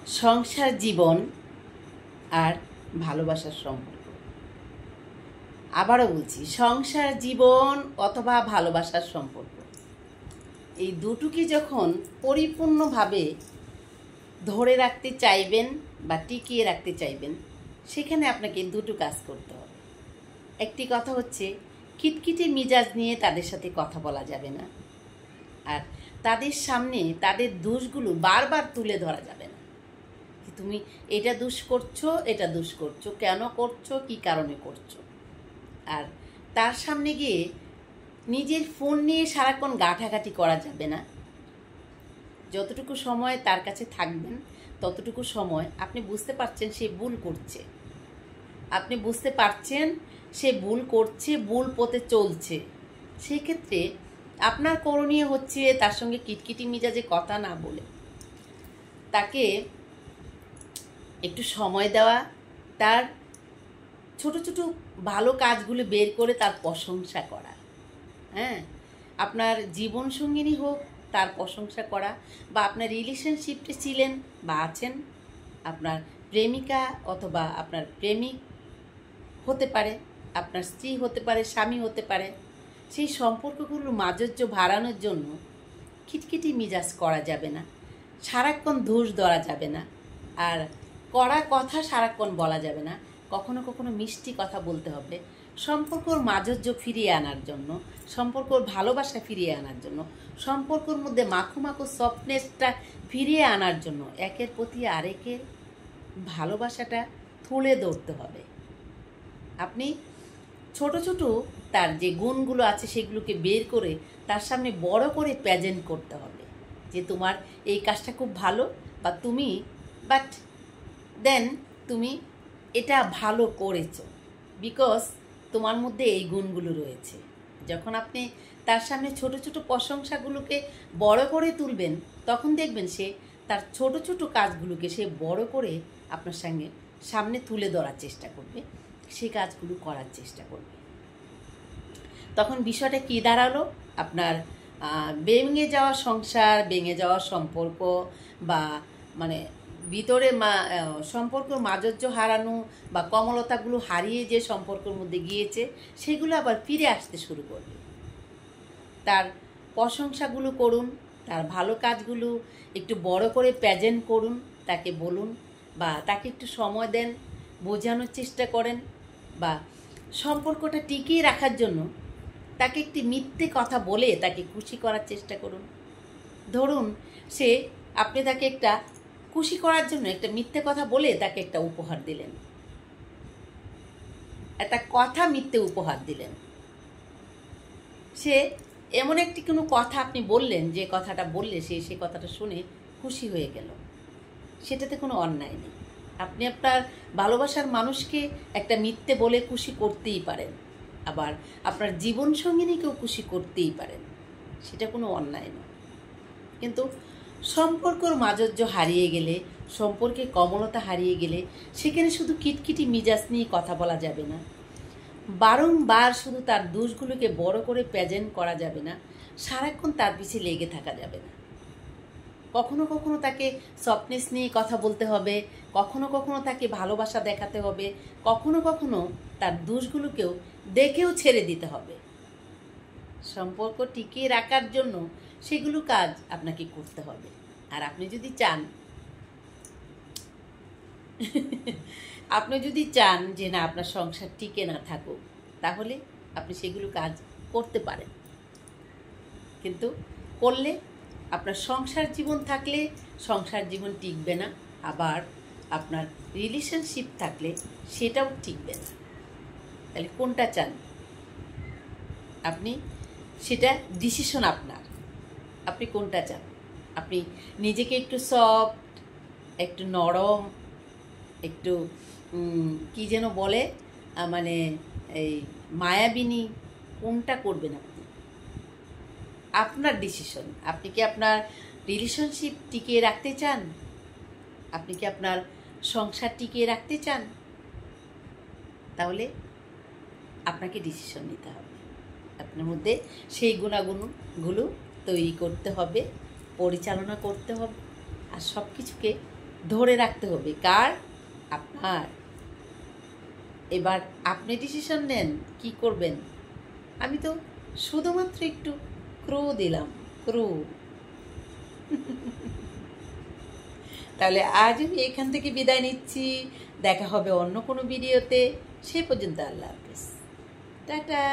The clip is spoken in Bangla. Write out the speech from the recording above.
সংসার জীবন আর ভালোবাসার সম্পর্ক। আবারও বলছি, সংসার জীবন অথবা ভালোবাসার সম্পর্ক, এই দুটোকে যখন পরিপূর্ণভাবে ধরে রাখতে চাইবেন বা টিকিয়ে রাখতে চাইবেন, সেখানে আপনাকে দুটো কাজ করতে হবে। একটি কথা হচ্ছে, খিটখিটে মিজাজ নিয়ে তাদের সাথে কথা বলা যাবে না, আর তাদের সামনে তাদের দোষগুলো বারবার তুলে ধরা যাবে না। তুমি এটা দোষ করছো, এটা দোষ করছো, কেন করছো, কী কারণে করছো। আর তার সামনে গিয়ে নিজের ফোন নিয়ে সারাক্ষণ ঘাটাঘাটি করা যাবে না। যতটুকু সময় তার কাছে থাকবেন ততটুকু সময় আপনি বুঝতে পারছেন সে ভুল করছে, আপনি বুঝতে পারছেন সে ভুল করছে, ভুল পথে চলছে। সেক্ষেত্রে আপনার করণীয় হচ্ছে তার সঙ্গে কিটকিটি মিজাজে কথা না বলে তাকে একটু সময় দেওয়া, তার ছোট ছোট ভালো কাজগুলো বের করে তার প্রশংসা করা। হ্যাঁ, আপনার জীবনসঙ্গিনী হোক তার প্রশংসা করা, বা আপনার রিলেশনশিপে ছিলেন বা আছেন, আপনার প্রেমিকা অথবা আপনার প্রেমিক হতে পারে, আপনার স্ত্রী হতে পারে, স্বামী হতে পারে। সেই সম্পর্কগুলোর মাধুর্য বাড়ানোর জন্য খিটখিটি মিজাজ করা যাবে না, সারাক্ষণ দোষ ধরা যাবে না, আর কড়া কথা সারাক্ষণ বলা যাবে না। কখনো কখনো মিষ্টি কথা বলতে হবে, সম্পর্কর মাধুর্য ফিরিয়ে আনার জন্য, সম্পর্কর ভালোবাসা ফিরিয়ে আনার জন্য, সম্পর্কের মধ্যে মাখো মাখো সফটনেসটা ফিরিয়ে আনার জন্য একের প্রতি আরেকের ভালোবাসাটা তুলে ধরতে হবে। আপনি ছোট ছোট তার যে গুণগুলো আছে সেগুলোকে বের করে তার সামনে বড় করে প্রেজেন্ট করতে হবে যে তোমার এই কাজটা খুব ভালো, বা তুমি বাট দেন তুমি এটা ভালো করেছো বিকজ তোমার মধ্যে এই গুণগুলো রয়েছে। যখন আপনি তার সামনে ছোট ছোট প্রশংসাগুলোকে বড় করে তুলবেন, তখন দেখবেন সে তার ছোট ছোট কাজগুলোকে সে বড় করে আপনার সামনে তুলে ধরার চেষ্টা করবে, সে কাজগুলো করার চেষ্টা করবে। তখন বিষয়টা কী দাঁড়ালো, আপনার ভেঙে যাওয়া সংসার, ভেঙে যাওয়া সম্পর্ক, বা মানে ভিতরে সম্পর্কের মাধুর্য হারানো বা কমলতাগুলো হারিয়ে যে সম্পর্কের মধ্যে গিয়েছে সেগুলো আবার ফিরে আসতে শুরু করবে। তার প্রশংসাগুলো করুন, তার ভালো কাজগুলো একটু বড় করে প্রেজেন্ট করুন, তাকে বলুন, বা তাকে একটু সময় দেন, বোঝানোর চেষ্টা করেন, বা সম্পর্কটা টিকিয়ে রাখার জন্য তাকে একটি মিথ্যে কথা বলে তাকে খুশি করার চেষ্টা করুন। ধরুন আপনি তাকে একটা খুশি করার জন্য একটা মিথ্যে কথা বলে তাকে একটা উপহার দিলেন, একটা কথা মিথ্যে উপহার দিলেন। সে এমন একটি কোনো কথা আপনি বললেন যে কথাটা বললে সে কথাটা শুনে খুশি হয়ে গেল, সেটাতে কোনো অন্যায় নেই। আপনি আপনার ভালোবাসার মানুষকে একটা মিথ্যে বলে খুশি করতেই পারেন, আবার আপনার জীবনসঙ্গিনীকেও খুশি করতেই পারেন, সেটা কোনো অন্যায় নয়। কিন্তু সম্পর্কর মাধুর্য হারিয়ে গেলে, সম্পর্কে কমলতা হারিয়ে গেলে সেখানে শুধু কিটকিটি মিজাজ নিয়ে কথা বলা যাবে না, বারংবার শুধু তার দোষগুলোকে বড় করে প্রেজেন্ট করা যাবে না, সারাক্ষণ তার পিছে লেগে থাকা যাবে না। কখনো কখনো তাকে সফটনেস নিয়ে কথা বলতে হবে, কখনো কখনো তাকে ভালোবাসা দেখাতে হবে, কখনো কখনো তার দোষগুলোকেও দেখেও ছেড়ে দিতে হবে। সম্পর্ক টিকিয়ে রাখার জন্য সেগুলো কাজ আপনাকে করতে হবে। আর আপনি যদি চান যে না আপনার সংসার টিকে না থাকুক, তাহলে আপনি সেগুলো কাজ করতে পারেন। কিন্তু করলে আপনার সংসার জীবন থাকলে সংসার জীবন টিকবে না, আবার আপনার রিলেশনশিপ থাকলে সেটাও টিকবে না। তাহলে কোনটা চান আপনি, সেটা ডিসিশন আপনার। আপনি কোনটা চান? আপনি নিজেকে একটু সফট, একটু নরম, একটু কি যেন বলে মানে এই মায়াবিনী, কোনটা করবেন আপনি? আপনার ডিসিশন। আপনি কি আপনার রিলেশনশিপ টিকিয়ে রাখতে চান? আপনি কি আপনার সংসার টিকিয়ে রাখতে চান? তাহলে আপনাকে ডিসিশন নিতে হবে। আপনার মধ্যে সেই গুণাগুণগুলো তৈরি করতে হবে, পরিচালনা করতে হবে, আর সব কিছুকে ধরে রাখতে হবে। কার? আপনার। এবার আপনি ডিসিশন নেন কি করবেন। আমি তো শুধুমাত্র একটু ক্রু দিলাম, ক্রু। তাহলে আজ আমি এখান থেকে বিদায় নিচ্ছি। দেখা হবে অন্য কোনো ভিডিওতে। সে পর্যন্ত আল্লাহ হাফেজ, টাটা।